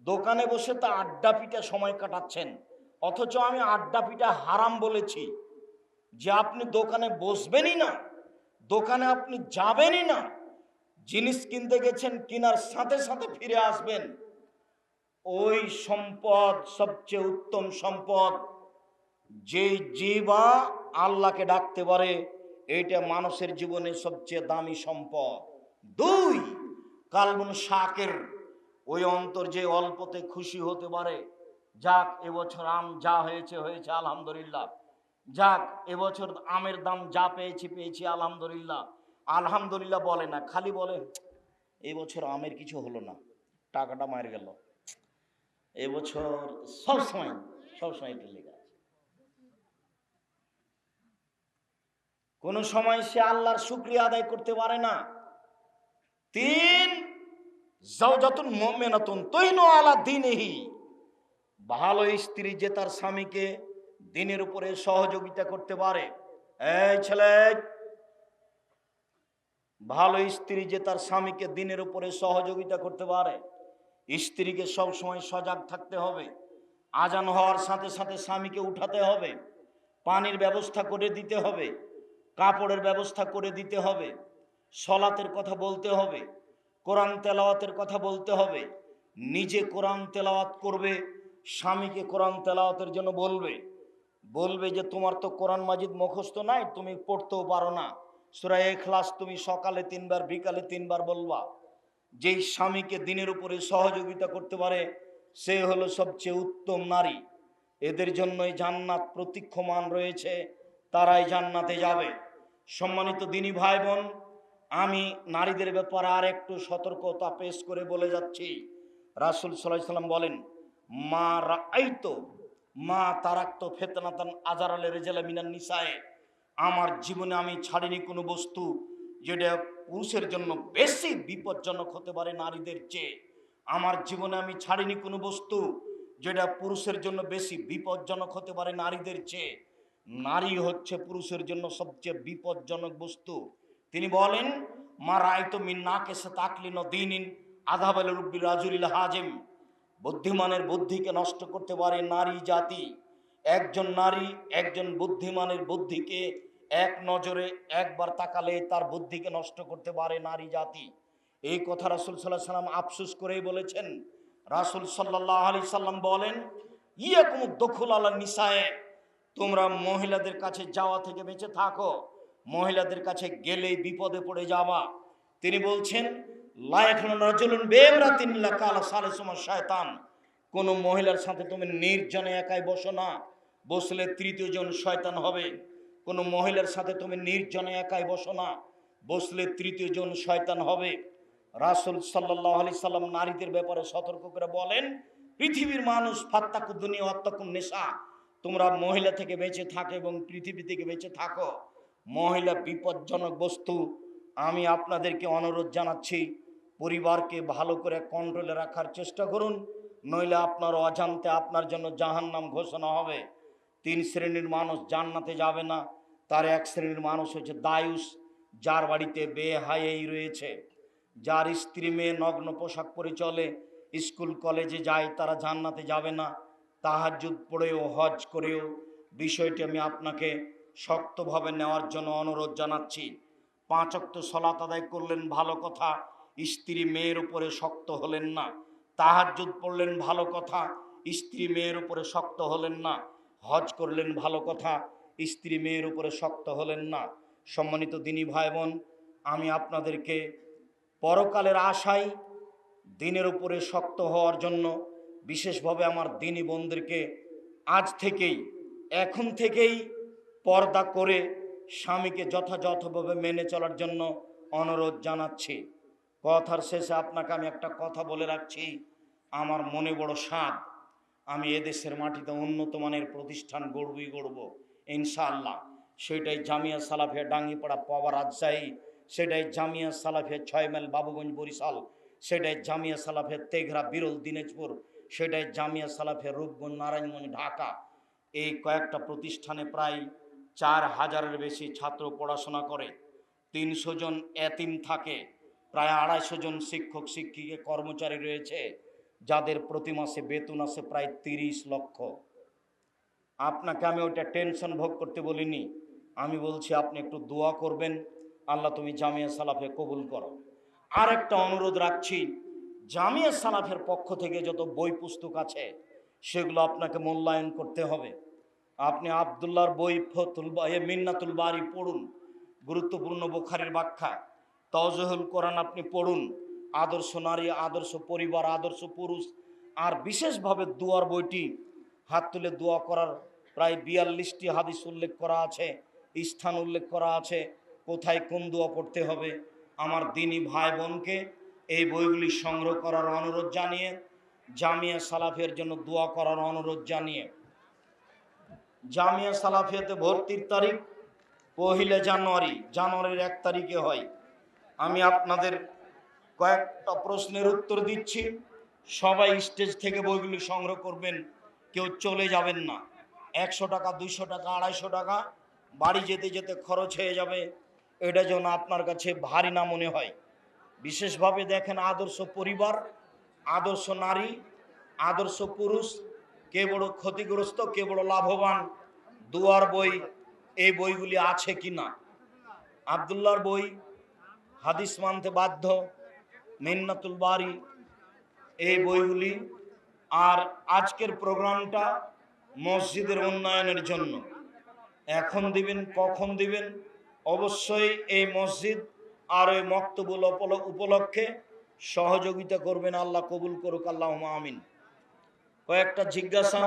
দোকানে বসে তা আড্ডা পিটা সময় কাটাচ্ছেন, অথচ আমি আড্ডা পিটা হারাম বলেছি, যে আপনি দোকানে বসবেনই না, দোকানে আপনি যাবেনই না, জিনিস কিনতে গেছেন, কেনার সাথে সাথে ফিরে আসবেন। ওই সম্পদ সবচেয়ে উত্তম সম্পদ। যে জিহ্বা আল্লাহকে ডাকতে পারে, এইটা মানুষের জীবনে সবচেয়ে দামি সম্পদ। দুই, কালবুন শাকের, ওই অন্তর যে অল্পতে খুশি হতে পারে। যাক, এবছর আম যা হয়েছে হয়েছে আলহামদুলিল্লাহ। যাক, এবছর আমের দাম যা পেয়েছি পেয়েছি আলহামদুলিল্লাহ। আলহামদুলিল্লাহ বলে না, খালি বলে এবছর আমের কিছু হলো না, টাকাটা মার গেল। এবছর সবসময় এটা লেগে আছে। কোন সময় সে আল্লাহর শুকরিয়া আদায় করতে পারে না। তিন, জাওজাতুন মুমিনাতুন তুইনু আলা দীনিহি, ভালো স্ত্রী যে তার স্বামীকে দিনের উপরে সহযোগিতা করতে পারে। এই ছেলে, ভালো স্ত্রী যে তার স্বামীকে দিনের উপরে সহযোগিতা করতে পারে। স্ত্রীকে সব সময় সজাগ থাকতে হবে। আজান হওয়ার সাথে সাথে স্বামীকে উঠাতে হবে, পানির ব্যবস্থা করে দিতে হবে, কাপড়ের ব্যবস্থা করে দিতে হবে, সলাতের কথা বলতে হবে, কোরআন তেলাওয়াতের কথা বলতে হবে। নিজে কোরআন তেলাওয়াত করবে, স্বামীকে কোরআন তেলাওয়াতের জন্য বলবে যে তোমার তো কোরআন মাজিদ মুখস্থ নাই, তুমি পড়তেও পারো না, সূরা ইখলাস তুমি সকালে 3 বার বিকালে 3 বার বলবা। যেই স্বামীকে দিনের উপরে সহযোগিতা করতে পারে, সে হলো সবচেয়ে উত্তম নারী। এদের জন্যই জান্নাত প্রতীক্ষমান রয়েছে, তারাই জান্নাতে যাবে। সম্মানিত দিনী ভাই বোন, আমি নারীদের ব্যাপারে আর একটু সতর্কতা পেশ করে বলে যাচ্ছি। রাসূল সাল্লাল্লাহু আলাইহি সাল্লাম বলেন, মা রাআইতু মা তারাক্তু ফিতনাতান আজারালে রিজালা মিনান নিসায়ে, আমার জীবনে আমি ছাড়িনি কোনো বস্তু যেটা পুরুষের জন্য বেশি বিপজ্জনক হতে পারে নারীদের চেয়ে। আমার জীবনে আমি ছাড়িনি কোনো বস্তু যেটা পুরুষের জন্য বেশি বিপজ্জনক হতে পারে নারীদের চেয়ে। নারী হচ্ছে পুরুষের জন্য সবচেয়ে বিপজ্জনক বস্তু। তিনি বলেন, মা রাআইতু মিন নাকিসা তাকলিন দীনিন আযাবাল রুব্বির রাজুলিল হাজিম, বুদ্ধিমানের বুদ্ধিকে নষ্ট করতে পারে নারী জাতি। একজন নারী একজন বুদ্ধিমানের বুদ্ধিকে এক নজরে একবার তাকালে তার বুদ্ধিকে নষ্ট করতে পারে নারী জাতি। এই কথা রাসূল সাল্লাল্লাহু আলাইহি সাল্লাম আফসোস করেই বলেছেন। রাসূল সাল্লাল্লাহু আলাইহি সাল্লাম বলেন, ইয়াকুমুদ দুখুল আলা নিসায়ে, তোমরা মহিলাদের কাছে যাওয়া থেকে বেঁচে থাকো, মহিলাদের কাছে গেলেই বিপদে পড়ে যাবা। তিনি বলছেন, লা ইয়াখলুন রাজুলুন বিইমরাতিন ইল্লা কালা সালিসুমা শয়তান, কোন মহিলার সাথে তুমি নির্জনে একাই বসো না, বসলে তৃতীয় জন শয়তান হবে। কোন মহিলার সাথে তুমি নির্জনে একাই বসো না, বসলে তৃতীয় জন শয়তান হবে। রাসূল সাল্লাল্লাহু আলাইহি সাল্লাম নারীদের ব্যাপারে সতর্ক করে বলেন, পৃথিবীর মানুষ ফাত্তাকু দুনিয়া ওয়াত্তাকুন নিসা, তোমরা মহিলা থেকে বেঁচে থাকো এবং পৃথিবী থেকে বেঁচে থাকো। মহিলা বিপজ্জনক বস্তু। আমি আপনাদেরকে অনুরোধ জানাচ্ছি, পরিবারকে ভালো করে কন্ট্রোলে রাখার চেষ্টা করুন, নইলে আপনার অজান্তে আপনার জন্য জাহান্নাম ঘোষণা হবে। 3 শ্রেণীর মানুষ জান্নাতে যাবে না। তার এক শ্রেণীর মানুষ হচ্ছে দায়ুস, যার বাড়িতে বেহায়াই রয়েছে, যার স্ত্রী মেয়ে নগ্ন পোশাক পরে চলে, স্কুল কলেজে যায়, তারা জান্নাতে যাবে না। তাহাজ্জুদ পড়েও হজ করেও বিষয়টি আমি আপনাকে শক্তভাবে নেওয়ার জন্য অনুরোধ জানাচ্ছি। 5 ওয়াক্ত সালাত আদায় করলেন ভালো কথা, স্ত্রী মেয়ের উপরে শক্ত হলেন না। তাহাজ্জুদ পড়লেন ভালো কথা, স্ত্রী মেয়ের উপরে শক্ত হলেন না। হজ করলেন ভালো কথা, স্ত্রী মেয়ের উপরে শক্ত হলেন না। সম্মানিত দিনী ভাই বোন, আমি আপনাদেরকে পরকালের আশায় দিনের উপরে শক্ত হওয়ার জন্য, বিশেষভাবে আমার দিনী বোনদেরকে আজ থেকেই, এখন থেকেই পর্দা করে স্বামীকে যথাযথভাবে মেনে চলার জন্য অনুরোধ জানাচ্ছি। কথার শেষে আপনাকে আমি একটা কথা বলে রাখছি, আমার মনে বড় সাধ, আমি এদেশের মাটিতে উন্নত মানের প্রতিষ্ঠান গড়ব ইনশাআল্লাহ। সেটাই জামিয়া সালাফিয়া ডাঙ্গিপাড়া পাওয়া রাজশাহী, সেটাই জামিয়া সালাফিয়া 6 মাইল বাবুগঞ্জ বরিশাল, সেটাই জামিয়া সালাফিয়া তেঘরা বিরল দিনাজপুর, সেটাই জামিয়া সালাফিয়া রূপগঞ্জ নারায়ণগঞ্জ ঢাকা। এই কয়েকটা প্রতিষ্ঠানে প্রায় 4000-এর বেশি ছাত্র পড়াশোনা করে। 300 জন এতিম থাকে, প্রায় 250 জন শিক্ষক শিক্ষিকা কর্মচারী রয়েছে, যাদের প্রতি মাসে বেতন আছে প্রায় 30 লক্ষ। আপনাকে আমি ওটা টেনশন ভোগ করতে বলিনি, আমি বলছি আপনি একটু দোয়া করবেন, আল্লাহ তুমি জামিয়া সালাফে কবুল করো। আর একটা অনুরোধ রাখছি, জামিয়া সালাফের পক্ষ থেকে যত বই পুস্তক আছে সেগুলো আপনাকে মূল্যায়ন করতে হবে। আপনি আবদুল্লাহর বই মিন্নাতুল বারি পড়ুন, গুরুত্বপূর্ণ বুখারীর ব্যাখ্যা। তাওজীহুল কোরআন আপনি পড়ুন, আদর্শ নারী, আদর্শ পরিবার, আদর্শ পুরুষ। আর বিশেষভাবে দুয়ার বইটি, হাত তুলে দোয়া করার প্রায় 42টি হাদিস উল্লেখ করা আছে, স্থান উল্লেখ করা আছে, কোথায় কোন দোয়া পড়তে হবে। আমার দিনী ভাই বোনকে এই বইগুলি সংগ্রহ করার অনুরোধ জানিয়ে, জামিয়া সালাফিয়ার জন্য দোয়া করার অনুরোধ জানিয়ে, জামিয়া সালাফিয়াতে ভর্তির তারিখ 1 জানুয়ারির 1 তারিখে হয়। আমি আপনাদের কয়েকটা প্রশ্নের উত্তর দিচ্ছি, সবাই স্টেজ থেকে বইগুলি সংগ্রহ করবেন, কেউ চলে যাবেন না। 100 টাকা, 200 টাকা, 250 টাকা বাড়ি যেতে যেতে খরচ হয়ে যাবে, এটা যেন আপনার কাছে ভারী না মনে হয়। বিশেষভাবে দেখেন, আদর্শ পরিবার, আদর্শ নারী, আদর্শ পুরুষ, কে বড় ক্ষতিগ্রস্ত, কে বড় লাভবান, দুয়ার বই, এই বইগুলি আছে কিনা। আবদুল্লাহর বই হাদিস মানতে বাধ্য, মিন্নাতুল বারি, এই বইগুলি। আর আজকের প্রোগ্রামটা মসজিদের উন্নয়নের জন্য। এখন দিবেন, কখন দিবেন, অবশ্যই এই মসজিদ আর ওই মক্তবুল উপলক্ষে সহযোগিতা করবেন। আল্লাহ কবুল করুক, আল্লাহুম্মা আমিন। কয়েকটা জিজ্ঞাসা,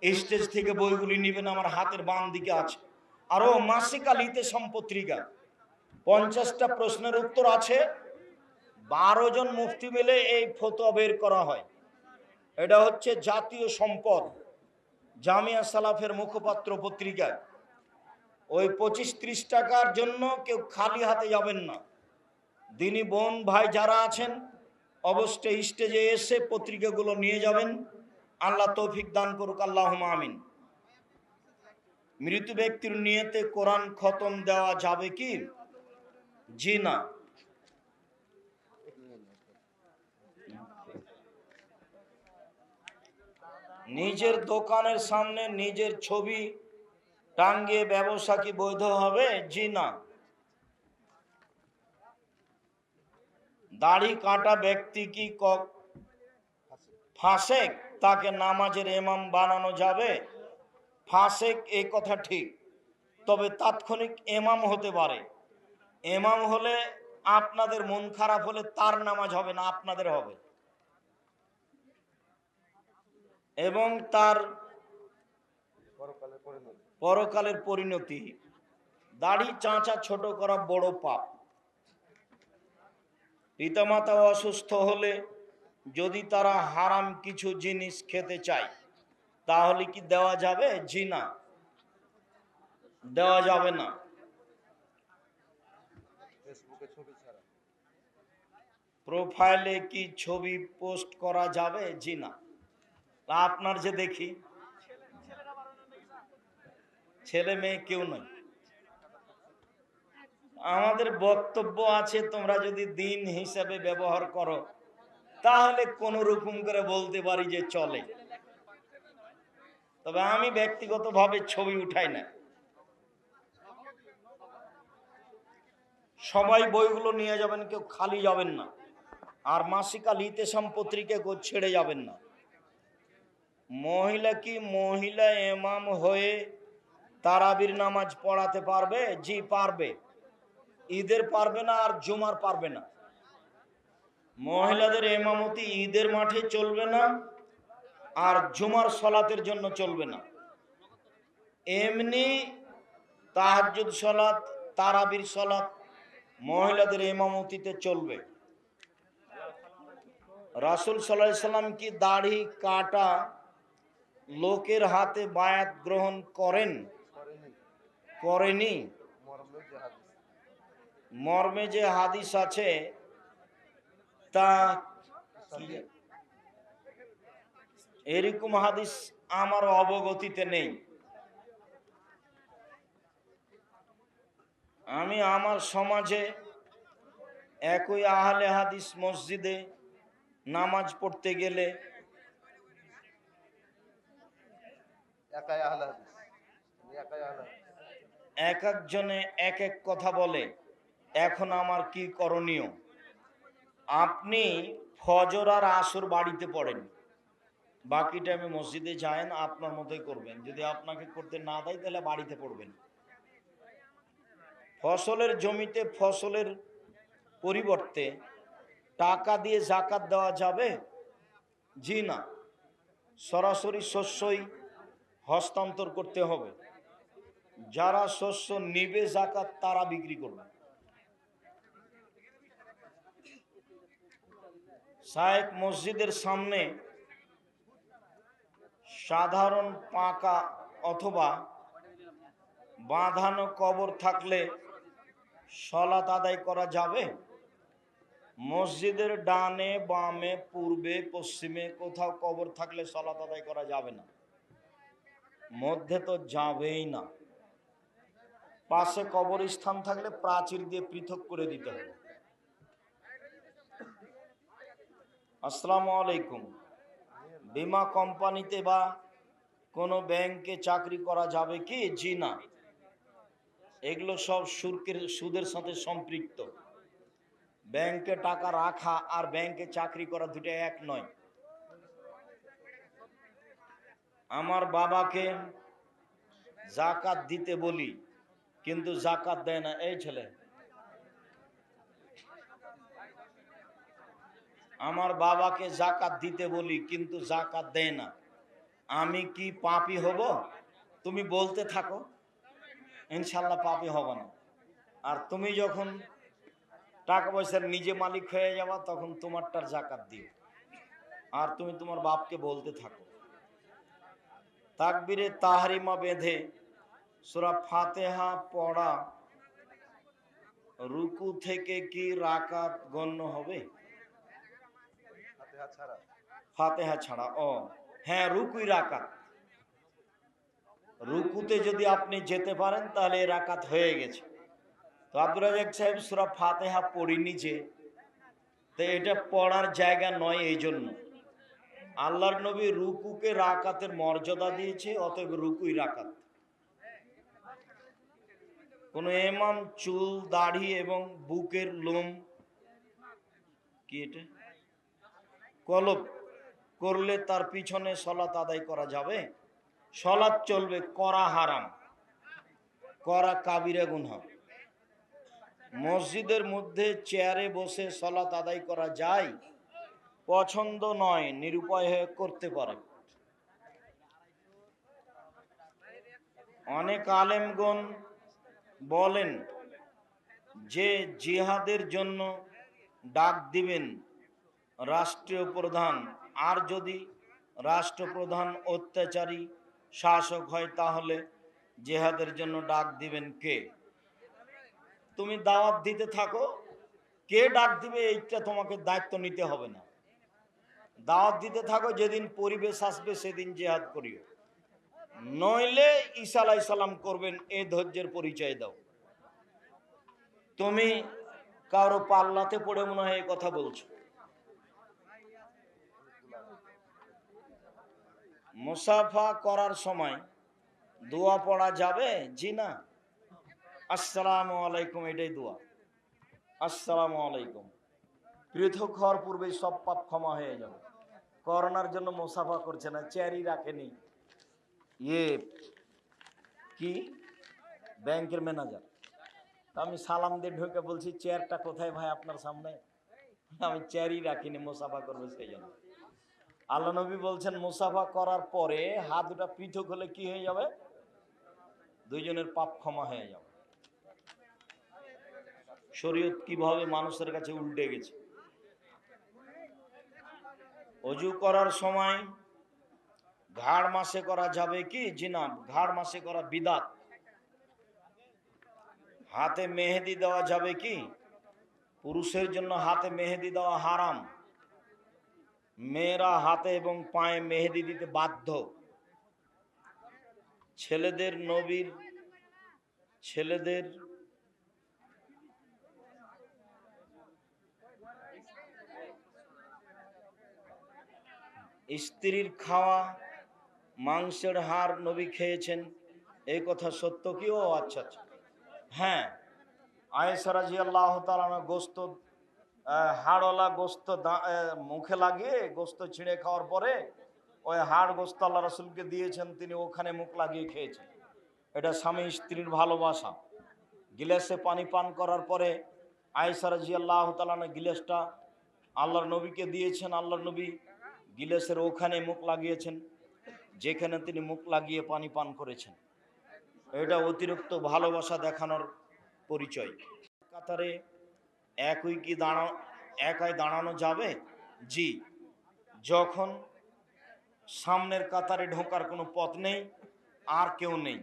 স্টেজ থেকে বইগুলি নেবেন, আমার হাতের বাম দিকে আছে। আরও মাসিক আল ইতেসাম পত্রিকা, 50টা প্রশ্নের উত্তর আছে। 12 জন মুফতি মিলে এই ফতোয়া বের করা হয়। এটা হচ্ছে জাতীয় সম্পদ, জামিয়া সালাফের মুখপাত্র পত্রিকা। ওই 25-30 টাকার জন্য কেউ খালি হাতে যাবেন না। দিনী বোন ভাই যারা আছেন, অবশ্যই স্টেজে এসে পত্রিকাগুলো নিয়ে যাবেন। আল্লাহ তৌফিক দান করুক, আল্লাহুম্মা আমিন। মৃত ব্যক্তির নিয়তে কোরআন খতম দেওয়া যাবে কি? জি না। নিজের দোকানের সামনে নিজের ছবি টাঙ্গিয়ে ব্যবসা কি বৈধ হবে? জি না। দাড়ি কাটা ব্যক্তি কি ফাসেক, তাকে নামাজের ইমাম বানানো যাবে? ফাসেক এই কথা ঠিক, তবে তাৎক্ষণিক ইমাম হতে পারে। ইমাম হলে আপনাদের মন খারাপ হলে তার নামাজ হবে না, আপনাদের হবে, এবং তার পরকালের পরিণতি। দাড়ি চাঁচা ছোট করা বড় পাপ। পিতামাতা অসুস্থ হলে যদি তারা হারাম কিছু জিনিস খেতে চায়, তাহলে কি দেওয়া যাবে? জি না, দেওয়া যাবে না। প্রোফাইলে কি ছবি পোস্ট করা যাবে? জি না। আপনার যে দেখি ছেলে মেয়ে কেউ নয়। আমাদের বক্তব্য আছে, তোমরা যদি দিন হিসাবে ব্যবহার করো তাহলে কোন রকম করে বলতে পারি যে চলে। তবে আমি ব্যক্তিগতভাবে ছবি উঠাই না। সবাই বইগুলো নিয়ে যাবেন, কেউ খালি যাবেন না। আর মাসিক আল ইতেসাম পত্রিকা কেউ ছেড়ে যাবেন না। মহিলা কি মহিলা ইমাম হয়ে তারাবির নামাজ পড়াতে পারবে? জি পারবে। ঈদের পারবে না, আর জুমার পারবে না। মহিলাদের ইমামতি ঈদের মাঠে চলবে না, আর জুমার সালাতের জন্য চলবে না। এমনি তাহাজ্জুদ সালাত, তারাবির সালাত মহিলাদের ইমামতিতে চলবে। রাসূল সাল্লাল্লাহু আলাইহি সাল্লাম কি দাড়ি কাটা লোকের হাতে বায়াত গ্রহণ করেনি? মর্মে যে হাদিস আছে তা এরকম হাদিস আমার অবগতিতে নেই। আমি আমার সমাজে একই আহলে হাদিস মসজিদে নামাজ পড়তে গেলে এক একজনে এক এক কথা বলে। এখন আমার কি করণীয়? আপনি ফজর আর আসর বাড়িতে পড়েন, বাকি টাইমে মসজিদে যায়েন, আপনার মতোই করবেন। যদি আপনাকে করতে না দেয় তাহলে বাড়িতে পড়বেন। ফসলের জমিতে ফসলের পরিবর্তে টাকা দিয়ে জাকাত দেওয়া যাবে? জি না, সরাসরি শস্যই হস্তান্তর করতে হবে। যারা শস্য নিবে জাকাত তারা বিক্রি করবে। শায়েখ মসজিদের সামনে সাধারণ পাকা অথবা বাঁধানো কবর থাকলে সলাত আদায় করা যাবে? মসজিদের ডানে বামে পূর্বে পশ্চিমে কোথাও কবর থাকলে সলাত আদায় করা যাবে না, মধ্যে তো যাবেই না। পাশে কবরস্থান থাকলে প্রাচীর দিয়ে পৃথক করে দিতে হবে। আসসালামু আলাইকুম। বীমা কোম্পানিতে বা কোনো ব্যাংকে চাকরি করা যাবে কি? জি না, এগুলো সব সুদের সাথে সম্পৃক্ত। ব্যাংকে টাকা রাখা আর ব্যাংকে চাকরি করা দুটো এক নয়। আমার বাবাকে জাকাত দিতে বলি কিন্তু জাকাত দেয় না। এই ছেলে, আমার বাবাকে জাকাত দিতে বলি কিন্তু জাকাত দেয় না, আমি কি পাপী হব? তুমি বলতে থাকো, ইনশাল্লাহ পাপী হব না। আর তুমি যখন টাকা পয়সার নিজে মালিক হয়ে যাবা তখন তোমারটার জাকাত দিও, আর তুমি তোমার বাপকে বলতে থাকো। তাকবীরে তাহরিমা বেঁধে সূরা ফাতিহা পড়া রুকু থেকে কি রাকাত গণ্য হবে? ফাতিহা ছাড়া? ও হ্যাঁ, রুকুই রাকাত। রুকুতে যদি আপনি যেতে পারেন তাহলে রাকাত হয়ে গেছে। তো আব্দুর রাজাক সাহেব সূরা ফাতিহা পড়িনি যে, তো এটা পড়ার জায়গা নয়। এই জন্য আল্লাহর নবী রুকুকে রাকাতের মর্যাদা দিয়েছে, অতএব রুকুই রাকাত। কোন ইমাম চুল দাড়ি এবং বুকের লোম কি এটা কলব করলে তার পিছনে সলাত আদায় করা যাবে? সলাত চলবে, করা হারাম, করা কাবিরা গুনাহ। মসজিদের মধ্যে চেয়ারে বসে সলাত আদায় করা যায়? পছন্দ নয়, নিরুপায় হয়ে করতে পারে। অনেক আলেমগণ বলেন যে জিহাদের জন্য ডাক দিবেন রাষ্ট্রীয় প্রধান, আর যদি রাষ্ট্রপ্রধান অত্যাচারী শাসক হয় তাহলে জিহাদের জন্য ডাক দিবেন কে? তুমি দাওয়াত দিতে থাকো, কে ডাক দিবে এইটা তোমাকে দায়িত্ব নিতে হবে না। দাওয়াত দিতে থাকো, যেদিন পরিবেশ আসবে সেদিন জিহাদ করিও, নইলে ঈসা আলাইহিস সালাম করবেন, এই ধৈর্যের পরিচয় দাও। তুমি কারো পাল্লাতে পড়ে মনে হয় এই কথা বলছো। মুসাফা করার সময় দোয়া পড়া যাবে? জি না, আসসালামু আলাইকুম এটাই দোয়া। আসসালামু আলাইকুম। পৃথক হওয়ার পূর্বে সব পাপ ক্ষমা হয়ে যাবে। করোনার জন্য মুসাফা করছে না, চেয়ারই রাখেনি। কি ব্যাংকের ম্যানেজার, আমি সালাম দিয়ে ঢুকে বলছি চেয়ারটা কোথায় ভাই আপনার সামনে? আমি চেয়ারই রাখিনি, মুসাফা করবে সেই জন্য। আল্লাহ নবী বলছেন মুসাফা করার পরে হাত দুটা পৃথক হলে কি হয়ে যাবে? দুইজনের পাপ ক্ষমা হয়ে যাবে। শরীয়ত কিভাবে মানুষের কাছে উল্টে গেছে। অজু করার সময় ঘাড় মাসে করা যাবে কি? জি না, ঘাড় মাসে করা বিদাত। হাতে মেহেদি দেওয়া যাবে কি? পুরুষের জন্য হাতে মেহেদি দেওয়া হারাম, মেয়েরা হাতে এবং পায়ে মেহেদি দিতে বাধ্য। ছেলেদের স্ত্রীর খাওয়া মাংসের হাড় নবী খেয়েছেন, এই কথা সত্য কি? ও আচ্ছা আচ্ছা, হ্যাঁ, আয়েশা রাদিয়াল্লাহু তাআলা গোস্ত হাড়ওয়ালা গোস্ত মুখে লাগিয়ে গোস্ত ছিঁড়ে খাওয়ার পরে ওই হাড় গোস্ত আল্লাহ রাসূলকে দিয়েছেন, তিনি ওখানে মুখ লাগিয়ে খেয়েছেন। এটা স্বামী স্ত্রীর ভালোবাসা। গিলাসে পানি পান করার পরে আয়েশা রাদিয়াল্লাহু তাআলা গিলাসটা আল্লাহর নবীকে দিয়েছেন। আল্লাহর নবী গিলাসের ওখানে মুখ লাগিয়েছেন, যেখানে তিনি মুখ লাগিয়ে পানি পান করেছেন। এটা অতিরিক্ত ভালোবাসা দেখানোর পরিচয়। কাতারে একাই দাঁড়ানো যাবে? জি, যখন সামনের কাতারে ঢোকার কোনো পথ নেই, আর কেউ নেই,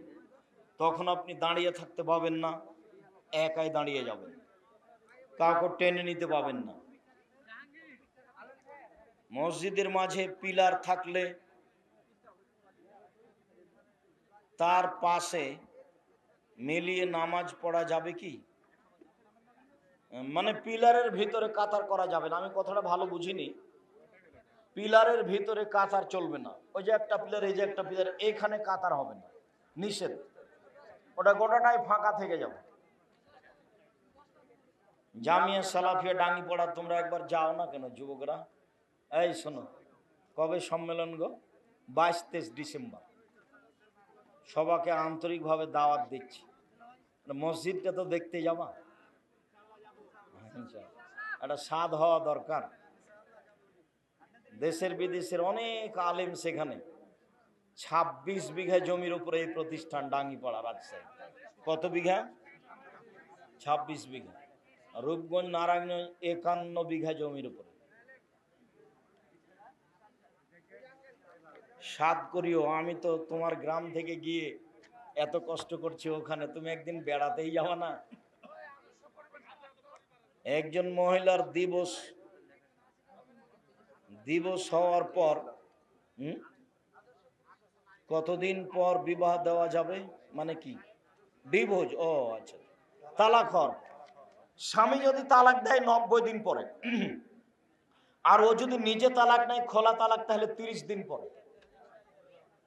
তখন আপনি দাঁড়িয়ে থাকতে পাবেন না, একাই দাঁড়িয়ে যাবেন, কাউকে টেনে নিতে পাবেন না। মসজিদের মাঝে পিলার থাকলে তার পাশে মিলিয়ে নামাজ পড়া যাবে কি? মানে পিলারের ভিতরে কাতার করা যাবে না। আমি কথাটা ভালো বুঝিনি। পিলারের ভিতরে কাতার চলবে না। ওই যে একটা পিলার, এই যে একটা পিলার, এখানে কাতার হবে না, নিষেধ। ওটা গোটাটাই ফাঁকা থেকে যাবে। জামিয়া সালাফিয়া ডাঙ্গিপাড়া তোমরা একবার যাও না কেন যুবকরা? এই শোনো, কবে সম্মেলন গো? 22-23 ডিসেম্বর। সবাইকে আন্তরিকভাবে দাওয়াত দিচ্ছি। মসজিদটা তো দেখতে যাবা, একটা স্বাদ হওয়া দরকার। দেশের বিদেশের অনেক আলেম সেখানে। 26 বিঘা জমির উপরে এই প্রতিষ্ঠান ডাঙ্গিপাড়া, রাজশাহী। কত বিঘা? 26 বিঘা। রূপগঞ্জ নারায়ণ 51 বিঘা জমির উপরে। সাদ করিও, আমি তো তোমার গ্রাম থেকে গিয়ে এত কষ্ট করছি ওখানে, তুমি একদিন বেড়াতেই যাবা না? একজন মহিলার দিবস হওয়ার পর কতদিন পর বিবাহ দেওয়া যাবে? মানে কি ডিভোর্স? ও আচ্ছা, তালাক হওয়ার। স্বামী যদি তালাক দেয় 90 দিন পরে, আর ও যদি নিজে তালাক নেয় খোলা তালাক, তাহলে 30 দিন পরে।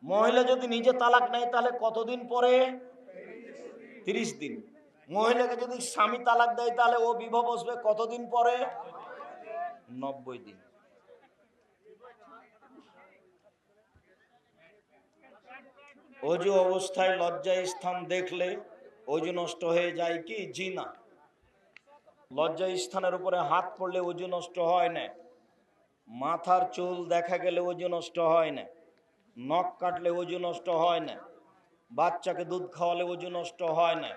মহিলা যদি নিজে তালাক নেয় তাহলে কতদিন পরে? 30 দিন। মহিলাকে যদি স্বামী তালাক দেয় তাহলে ও বিবাহ বসবে কতদিন পরে? 90 দিন। অজু অবস্থায় লজ্জায় স্থান দেখলে অজু নষ্ট হয়ে যায় কি? জি না। লজ্জায় স্থানের উপরে হাত পড়লে অজু নষ্ট হয় না। মাথার চুল দেখা গেলে অজু নষ্ট হয় না। নখ কাটলে অজু নষ্ট হয় না। বাচ্চাকে দুধ খাওয়ালে অজু নষ্ট হয় না।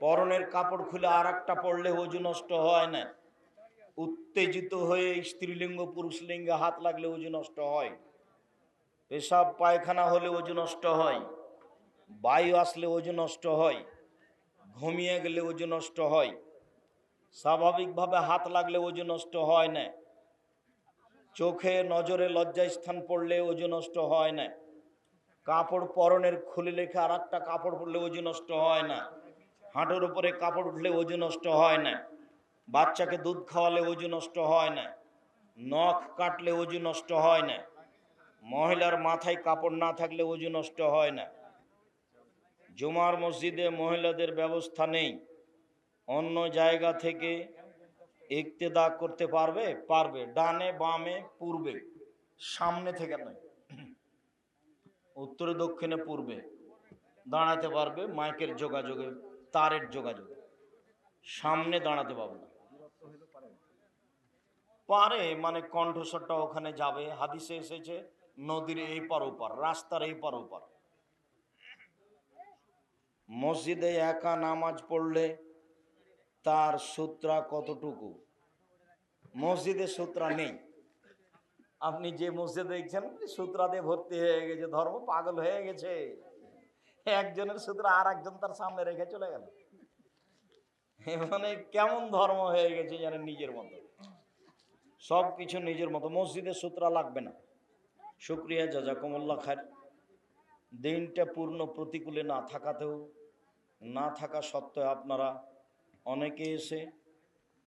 পরনের কাপড় খুলে আর একটা পড়লে অজু নষ্ট হয় না। উত্তেজিত হয়ে স্ত্রীলিঙ্গ পুরুষলিঙ্গে হাত লাগলে অজু নষ্ট হয়। পেশাব পায়খানা হলে অজু নষ্ট হয়। বায়ু আসলে অজু নষ্ট হয়। ঘুমিয়ে গেলে অজু নষ্ট হয়। স্বাভাবিকভাবে হাত লাগলে অজু নষ্ট হয় না। চোখে নজরে লজ্জাস্থান পড়লে অজু নষ্ট হয় না। কাপড় পরনের খুলে রেখে আর একটা কাপড় পরলে অজু নষ্ট হয় না। হাঁটুর উপরে কাপড় উঠলে অজু নষ্ট হয় না। বাচ্চাকে দুধ খাওয়ালে অজু নষ্ট হয় না। নখ কাটলে অজু নষ্ট হয় না। মহিলার মাথায় কাপড় না থাকলে অজু নষ্ট হয় না। জুমার মসজিদে মহিলাদের ব্যবস্থা নেই, অন্য জায়গা থেকে ইক্তেদা করতে পারবে? পারবে। ডানে বামে পূর্বে, সামনে থেকে নয়, উত্তরে দক্ষিণে পূর্বে দাঁড়াতে পারবে। মাইকের যোগাযোগে, তারের যোগাযোগে সামনে দাঁড়াতে পারবে না। পারে মানে কণ্ঠস্বরটা ওখানে যাবে। হাদিসে এসেছে নদীর এই পার ওপার, রাস্তার এই পার ওপার। মসজিদে একা নামাজ পড়লে তার সূত্রা কতটুকু? মসজিদে সূত্রা নেই। আপনি যে মসজিদে দেখছেন সূত্রা দিয়ে ভর্তি হয়ে গেছে, ধর্ম পাগল হয়ে গেছে। একজনের সূত্রা আর একজন তার সামনে রেখে চলে গেল। মানে কেমন ধর্ম হয়ে গেছে জানেন, নিজের মতো, সবকিছু নিজের মতো। মসজিদে সূত্রা লাগবে না। শুকরিয়া, জাযাকুমুল্লাহ খায়ের। দিনটা পূর্ণ প্রতিকূলে না থাকা সত্ত্বেও আপনারা অনেকে এসে